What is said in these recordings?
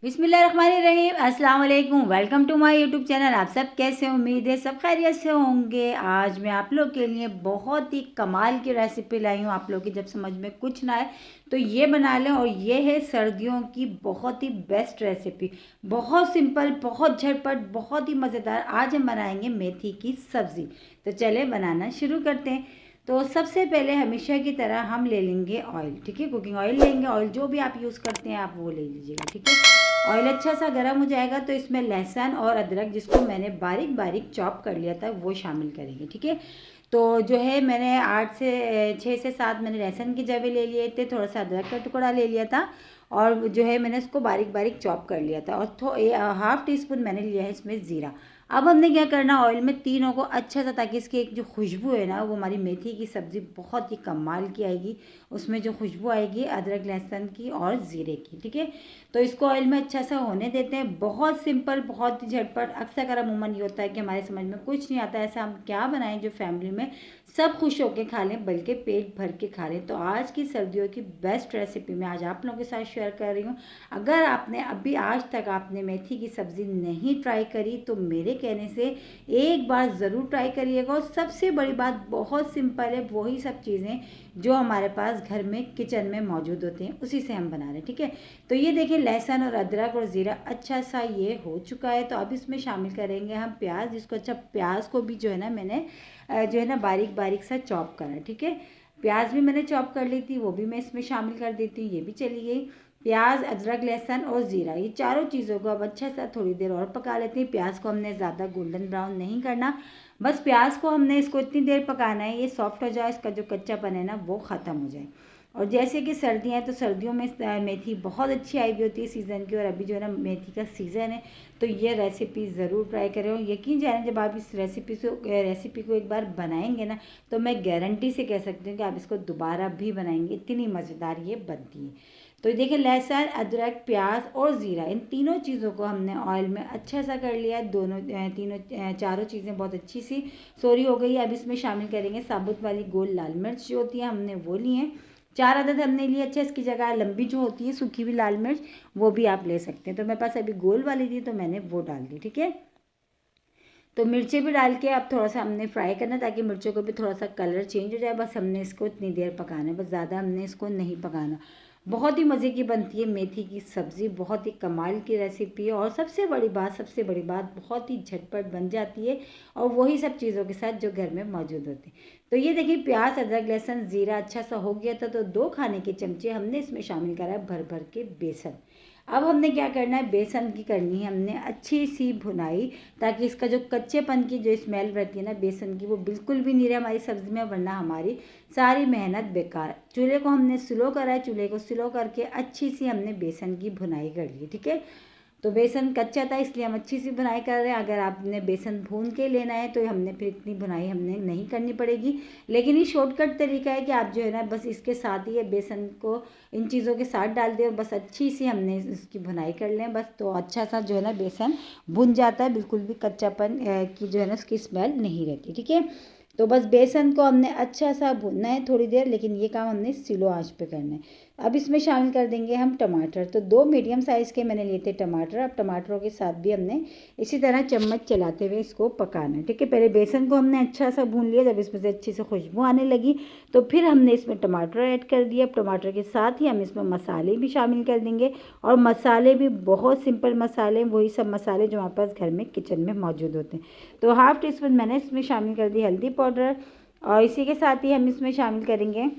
बिस्मिल्लाहिर्रहमानिर्रहीम, अस्सलाम वालेकुम। Welcome to my YouTube channel. आप सब कैसे हैं? उम्मीद है सब खैरियत से होंगे। आज मैं आप लोग के लिए बहुत ही कमाल की रेसिपी लाई हूँ। आप लोग की जब समझ में कुछ ना आए तो ये बना लें, और ये है सर्दियों की बहुत ही बेस्ट रेसिपी। बहुत सिंपल, बहुत झटपट, बहुत ही मज़ेदार। आज हम बनाएंगे मेथी की सब्ज़ी। तो चले बनाना शुरू करते हैं। तो सबसे पहले हमेशा की तरह हम ले लेंगे ऑयल। ठीक है, कुकिंग ऑयल लेंगे। ऑयल जो भी आप यूज़ करते हैं आप वो ले लीजिएगा। ठीक है, ऑयल अच्छा सा गर्म हो जाएगा तो इसमें लहसुन और अदरक, जिसको मैंने बारीक बारीक चॉप कर लिया था, वो शामिल करेंगे। ठीक है, तो जो है मैंने 6 से 7 मैंने लहसुन की जवे ले लिए थे, थोड़ा सा अदरक का टुकड़ा ले लिया था, और जो है मैंने इसको बारीक बारीक चॉप कर लिया था, और हाफ टी स्पून मैंने लिया है इसमें ज़ीरा। अब हमने क्या करना, ऑयल में तीनों को अच्छा सा, ताकि इसकी एक जो खुशबू है ना, वो हमारी मेथी की सब्ज़ी बहुत ही कमाल की आएगी। उसमें जो खुशबू आएगी अदरक लहसुन की और ज़ीरे की। ठीक है, तो इसको ऑयल में अच्छा सा होने देते हैं। बहुत सिंपल, बहुत ही झटपट। अक्सर अमूमन ये होता है कि हमारे समझ में कुछ नहीं आता, ऐसा हम क्या बनाएं जो फैमिली में सब खुश होकर खा लें, बल्कि पेट भर के खा लें। तो आज की सर्दियों की बेस्ट रेसिपी मैं आज आप लोगों के साथ शेयर कर रही हूँ। अगर आपने अभी आज तक आपने मेथी की सब्ज़ी नहीं ट्राई करी तो मेरे कहने से एक बार ज़रूर ट्राई करिएगा। और सबसे बड़ी बात बहुत सिंपल है, वही सब चीज़ें जो हमारे पास घर में किचन में मौजूद होती हैं उसी से हम बना रहे हैं। ठीक है, तो ये देखिए लहसुन और अदरक और ज़ीरा अच्छा सा ये हो चुका है। तो अब इसमें शामिल करेंगे हम प्याज, जिसको अच्छा प्याज को भी जो है ना मैंने जो है ना बारीक बारीक सा चॉप करा। ठीक है, प्याज भी मैंने चॉप कर ली थी, वो भी मैं इसमें शामिल कर देती हूँ। ये भी चली गई। प्याज, अदरक, लहसुन और ज़ीरा, ये चारों चीज़ों को अब अच्छा सा थोड़ी देर और पका लेते हैं। प्याज को हमने ज़्यादा गोल्डन ब्राउन नहीं करना, बस प्याज को हमने इसको इतनी देर पकाना है ये सॉफ्ट हो जाए, इसका जो कच्चापन है ना वो ख़त्म हो जाए। और जैसे कि सर्दियाँ हैं तो सर्दियों में मेथी बहुत अच्छी आई हुई होती है सीज़न की, और अभी जो है ना मेथी का सीज़न है, तो ये रेसिपी ज़रूर ट्राई करें। और यकीन जाने जब आप इस रेसिपी को एक बार बनाएंगे ना, तो मैं गारंटी से कह सकती हूँ कि आप इसको दोबारा भी बनाएंगे, इतनी मज़ेदार ये बनती है। तो देखिए लहसुन, अदरक, प्याज और ज़ीरा, इन तीनों चीज़ों को हमने ऑयल में अच्छा सा कर लिया है। चारों चीज़ें बहुत अच्छी सी सोरी हो गई है। अब इसमें शामिल करेंगे साबुत वाली गोल लाल मिर्च जो होती है, हमने वो ली है 4 अदद हमने लिए। अच्छा, इसकी जगह लंबी जो होती है सूखी हुई लाल मिर्च, वो भी आप ले सकते हैं। तो मेरे पास अभी गोल वाली थी तो मैंने वो डाल दी। ठीक है, तो मिर्चें भी डाल के अब थोड़ा सा हमने फ्राई करना, ताकि मिर्चों को भी थोड़ा सा कलर चेंज हो जाए। बस हमने इसको इतनी देर पकाना है, बस ज़्यादा हमने इसको नहीं पकाना। बहुत ही मज़े की बनती है मेथी की सब्ज़ी, बहुत ही कमाल की रेसिपी है। और सबसे बड़ी बात बहुत ही झटपट बन जाती है, और वही सब चीज़ों के साथ जो घर में मौजूद होते हैं। तो ये देखिए प्याज, अदरक, लहसुन, ज़ीरा अच्छा सा हो गया था। तो 2 खाने के चमचे हमने इसमें शामिल करा है भर भर के बेसन। अब हमने क्या करना है, बेसन की करनी है हमने अच्छी सी भुनाई, ताकि इसका जो कच्चेपन की जो स्मेल रहती है ना बेसन की, वो बिल्कुल भी नहीं रहे हमारी सब्ज़ी में, वरना हमारी सारी मेहनत बेकार। चूल्हे को हमने स्लो करा है, चूल्हे को स्लो करके अच्छी सी हमने बेसन की भुनाई कर ली। ठीक है, तो बेसन कच्चा था इसलिए हम अच्छी सी भुनाई कर रहे हैं। अगर आपने बेसन भून के लेना है तो हमने फिर इतनी भुनाई हमने नहीं करनी पड़ेगी। लेकिन ये शॉर्टकट तरीका है कि आप जो है ना बस इसके साथ ही ये बेसन को इन चीज़ों के साथ डाल दें, और बस अच्छी सी हमने इसकी भुनाई कर लें बस। तो अच्छा सा जो है ना बेसन भुन जाता है, बिल्कुल भी कच्चापन की जो है ना उसकी स्मेल नहीं रहती। ठीक है, तो बस बेसन को हमने अच्छा सा भूनना है थोड़ी देर, लेकिन ये काम हमने स्लो आंच पे करना है। अब इसमें शामिल कर देंगे हम टमाटर। तो 2 मीडियम साइज़ के मैंने लिए थे टमाटर। अब टमाटरों के साथ भी हमने इसी तरह चम्मच चलाते हुए इसको पकाना है। ठीक है, पहले बेसन को हमने अच्छा सा भून लिया, जब इसमें से अच्छी से खुशबू आने लगी तो फिर हमने इसमें टमाटर ऐड कर दिया। अब टमाटर के साथ ही हम इसमें मसाले भी शामिल कर देंगे, और मसाले भी बहुत सिंपल मसाले, वही सब मसाले जो हमारे पास घर में किचन में मौजूद होते हैं। तो हाफ टी स्पून मैंने इसमें शामिल कर दी हल्दी पाउडर, और इसी के साथ ही हम इसमें शामिल करेंगे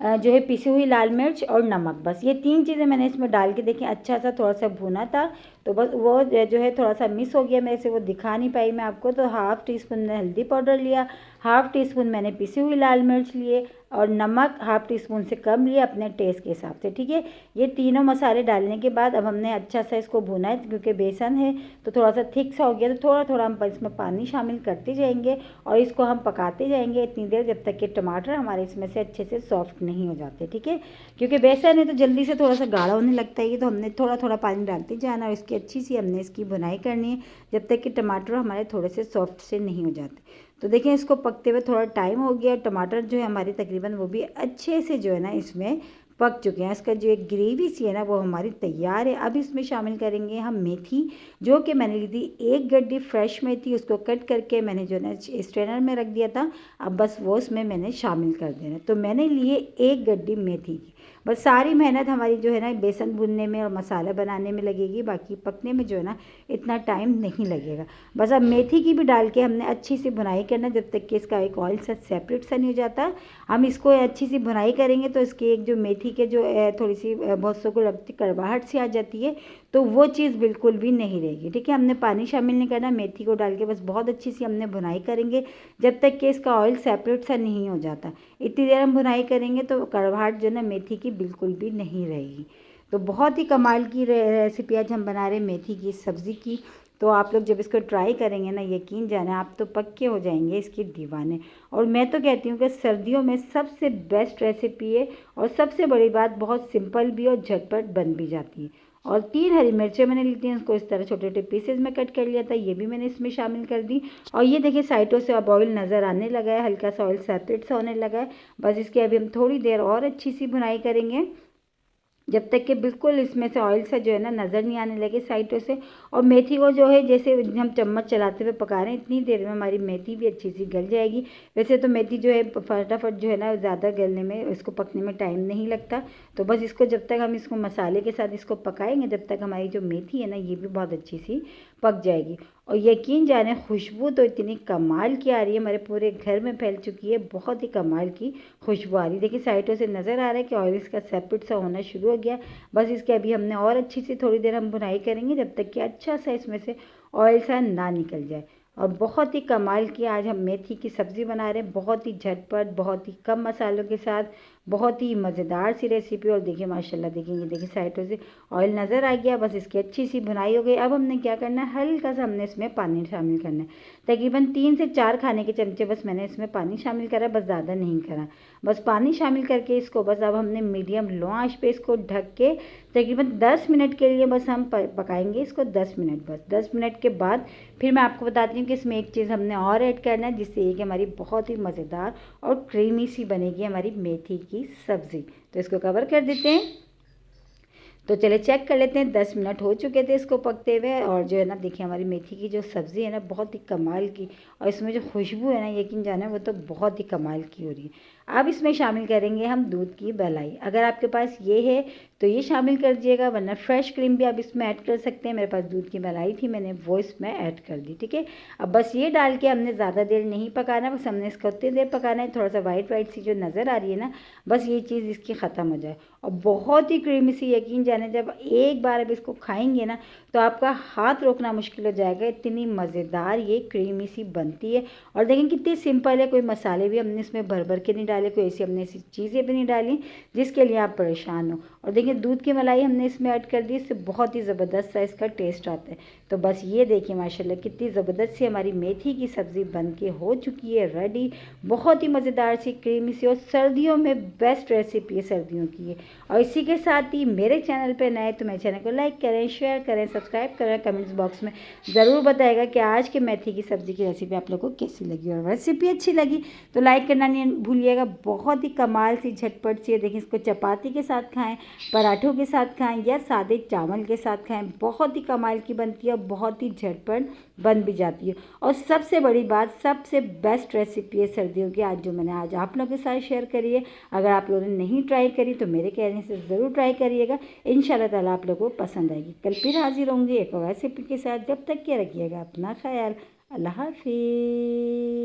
जो है पिसी हुई लाल मिर्च और नमक। बस ये 3 चीज़ें मैंने इसमें डाल के देखिए अच्छा सा थोड़ा सा भुना था। तो बस वो जो है थोड़ा सा मिस हो गया मेरे से, वो दिखा नहीं पाई मैं आपको। तो हाफ़ टी स्पून मैंने हल्दी पाउडर लिया, हाफ़ टी स्पून मैंने पिसी हुई लाल मिर्च लिए, और नमक हाफ़ टी स्पून से कम लिया अपने टेस्ट के हिसाब से। ठीक है, ये तीनों मसाले डालने के बाद अब हमने अच्छा सा इसको भुना है, क्योंकि बेसन है तो थोड़ा सा थिक सा हो गया। तो थोड़ा थोड़ा हम इसमें पानी शामिल करते जाएंगे, और इसको हम पकाते जाएंगे इतनी देर जब तक कि टमाटर हमारे इसमें से अच्छे से सॉफ्ट नहीं हो जाते। ठीक है, क्योंकि बेसन है तो जल्दी से थोड़ा सा गाढ़ा होने लगता है, तो हमने थोड़ा थोड़ा पानी डालते जाना, और इसकी अच्छी सी हमने इसकी भुनाई करनी है जब तक कि टमाटर हमारे थोड़े से सॉफ्ट से नहीं हो जाते। तो देखें इसको पकते हुए थोड़ा टाइम हो गया, टमाटर जो है हमारे तकरीबन वो भी अच्छे से जो है ना इसमें पक चुके हैं। इसका जो एक ग्रेवी सी है ना वो हमारी तैयार है। अब इसमें शामिल करेंगे हम मेथी, जो कि मैंने ली थी 1 गड्डी फ्रेश मेथी, उसको कट करके मैंने जो है ना स्ट्रेनर में रख दिया था। अब बस वो उसमें मैंने शामिल कर देना। तो मैंने लिए 1 गड्डी मेथी की। बस सारी मेहनत हमारी जो है ना बेसन भुनने में और मसाला बनाने में लगेगी, बाकी पकने में जो है ना इतना टाइम नहीं लगेगा। बस अब मेथी की भी डाल के हमने अच्छी सी भुनाई करना जब तक कि इसका एक ऑयल सा सेपरेट सा नहीं हो जाता। हम इसको अच्छी सी भुनाई करेंगे तो इसकी एक जो मेथी के जो थोड़ी सी बहुत सौ को लगती कड़वाहट सी आ जाती है, तो वो चीज़ बिल्कुल भी नहीं रहेगी। ठीक है, हमने पानी शामिल नहीं करना, मेथी को डाल के बस बहुत अच्छी सी हमने भुनाई करेंगे जब तक कि इसका ऑयल सेपरेट सा नहीं हो जाता। इतनी देर हम भुनाई करेंगे तो कड़वाहट जो है ना मेथी की बिल्कुल भी नहीं रहेगी। तो बहुत ही कमाल की रेसिपी आज हम बना रहे हैं मेथी की सब्ज़ी की। तो आप लोग जब इसको ट्राई करेंगे ना, यकीन जाना आप तो पक्के हो जाएंगे इसके दीवाने। और मैं तो कहती हूँ कि सर्दियों में सबसे बेस्ट रेसिपी है, और सबसे बड़ी बात बहुत सिंपल भी और झटपट बन भी जाती है। और 3 हरी मिर्चें मैंने ली थी, उसको इस तरह छोटे छोटे पीसेज में कट कर लिया था, ये भी मैंने इसमें शामिल कर दी। और ये देखिए साइडों से अब ऑयल नज़र आने लगा है, हल्का सा ऑयल सेपरेट सा होने लगा है। बस इसकी अभी हम थोड़ी देर और अच्छी सी भुनाई करेंगे जब तक कि बिल्कुल इसमें से ऑयल सा जो है ना नज़र नहीं आने लगे साइडों से। और मेथी को जो है जैसे हम चम्मच चलाते हुए पका रहे हैं, इतनी देर में हमारी मेथी भी अच्छी सी गल जाएगी। वैसे तो मेथी जो है फटाफट जो है ना ज़्यादा गलने में, इसको पकने में टाइम नहीं लगता। तो बस इसको जब तक हम इसको मसाले के साथ इसको पकाएंगे जब तक हमारी जो मेथी है ना ये भी बहुत अच्छी सी पक जाएगी। और यकीन जाने खुशबू तो इतनी कमाल की आ रही है, हमारे पूरे घर में फैल चुकी है, बहुत ही कमाल की खुशबू आ रही है। देखिए साइडों से नज़र आ रहा है कि ऑयल इसका सेपरेट सा होना शुरू हो गया। बस इसके अभी हमने और अच्छी सी थोड़ी देर हम भुनाई करेंगे जब तक कि अच्छा सा इसमें से ऑयल सा ना निकल जाए। और बहुत ही कमाल की आज हम मेथी की सब्ज़ी बना रहे हैं, बहुत ही झटपट, बहुत ही कम मसालों के साथ, बहुत ही मज़ेदार सी रेसिपी। और देखिए माशाल्लाह, देखिए ये देखिए साइडों से ऑयल नज़र आ गया। बस इसकी अच्छी सी भुनाई हो गई। अब हमने क्या करना है, हल्का सा हमने इसमें पानी शामिल करना है, तकरीबन 3 से 4 खाने के चमचे बस मैंने इसमें पानी शामिल करा, बस ज़्यादा नहीं करा। बस पानी शामिल करके इसको बस अब हमने मीडियम लो आंच पे इसको ढक के तकरीबन 10 मिनट के लिए बस हम पकाएंगे इसको। 10 मिनट, बस 10 मिनट के बाद फिर मैं आपको बताती हूँ कि इसमें एक चीज़ हमने और ऐड करना है, जिससे ये कि हमारी बहुत ही मज़ेदार और क्रीमी सी बनेगी हमारी मेथी की सब्ज़ी। तो इसको कवर कर देते हैं। तो चले चेक कर लेते हैं, 10 मिनट हो चुके थे इसको पकते हुए। और जो है ना देखिए हमारी मेथी की जो सब्ज़ी है ना बहुत ही कमाल की, और इसमें जो खुशबू है ना यकीन जाना वो तो बहुत ही कमाल की हो रही है। अब इसमें शामिल करेंगे हम दूध की मलाई। अगर आपके पास ये है तो ये शामिल कर दीजिएगा, वरना फ्रेश क्रीम भी आप इसमें ऐड कर सकते हैं। मेरे पास दूध की मलाई थी, मैंने वो इसमें ऐड कर दी। ठीक है, अब बस ये डाल के हमने ज़्यादा देर नहीं पकाना, बस हमने इसको उतनी देर पकाना है थोड़ा सा वाइट वाइट सी जो नज़र आ रही है ना, बस ये चीज़ इसकी ख़त्म हो जाए। और बहुत ही क्रीमी सी, यकीन जाने जब एक बार अब इसको खाएंगे ना तो आपका हाथ रोकना मुश्किल हो जाएगा, इतनी मज़ेदार ये क्रीमी सी बनती है। और देखें कितनी सिंपल है, कोई मसाले भी हमने इसमें भर भर के नहीं डाले, कोई ऐसी हमने ऐसी चीज़ें भी नहीं डाली जिसके लिए आप परेशान हो। और देखिए दूध की मलाई हमने इसमें ऐड कर दी, इससे बहुत ही ज़बरदस्त सा इसका टेस्ट आता है। तो बस ये देखिए माशाल्लाह कितनी ज़बरदस्त सी हमारी मेथी की सब्ज़ी बन के हो चुकी है रेडी। बहुत ही मज़ेदार सी क्रीमी सी, और सर्दियों में बेस्ट रेसिपी है, सर्दियों की है। और इसी के साथ ही मेरे चैनल पे नए तो मेरे चैनल को लाइक करें, शेयर करें, सब्सक्राइब करें। कमेंट्स बॉक्स में ज़रूर बताएगा कि आज के मेथी की सब्ज़ी की रेसिपी आप लोगों को कैसी लगी। और रेसिपी अच्छी लगी तो लाइक करना नहीं भूलिएगा। बहुत ही कमाल सी झटपट सी है, देखिए इसको चपाती के साथ खाएं, पराठों के साथ खाएं या सादे चावल के साथ खाएं, बहुत ही कमाल की बनती है और बहुत ही झटपट बन भी जाती है। और सबसे बड़ी बात, सबसे बेस्ट रेसिपी है सर्दियों की आज जो मैंने आज आप लोगों के साथ शेयर करी है। अगर आप लोगों ने नहीं ट्राई करी तो मेरे कहने से ज़रूर ट्राई करिएगा, इंशाल्लाह ताला आप लोगों को पसंद आएगी। कल फिर हाजिर होंगे एक और रेसिपी के साथ, जब तक के रखिएगा अपना ख्याल। अल्लाह हाफिज़।